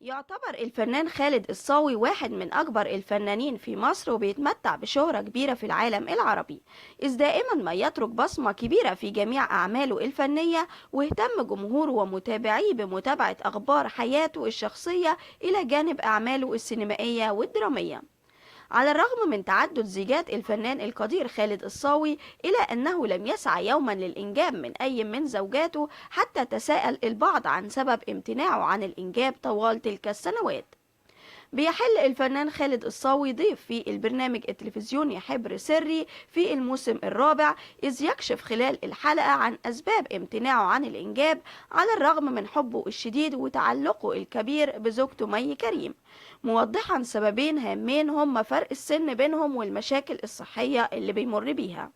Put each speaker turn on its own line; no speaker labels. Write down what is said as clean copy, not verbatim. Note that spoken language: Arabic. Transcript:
يعتبر الفنان خالد الصاوي واحد من أكبر الفنانين في مصر، وبيتمتع بشهرة كبيرة في العالم العربي، إذ دائما ما يترك بصمة كبيرة في جميع أعماله الفنية، واهتم جمهوره ومتابعيه بمتابعة أخبار حياته الشخصية إلى جانب أعماله السينمائية والدرامية. على الرغم من تعدد زيجات الفنان القدير خالد الصاوي، إلا أنه لم يسعى يوما للإنجاب من أي من زوجاته، حتى تساءل البعض عن سبب امتناعه عن الإنجاب طوال تلك السنوات. بيحل الفنان خالد الصاوي ضيف في البرنامج التلفزيوني حبر سري في الموسم الرابع، إذ يكشف خلال الحلقة عن أسباب امتناعه عن الإنجاب على الرغم من حبه الشديد وتعلقه الكبير بزوجته مي كريم، موضحا سببين هامين هما فرق السن بينهم والمشاكل الصحية اللي بيمر بيها.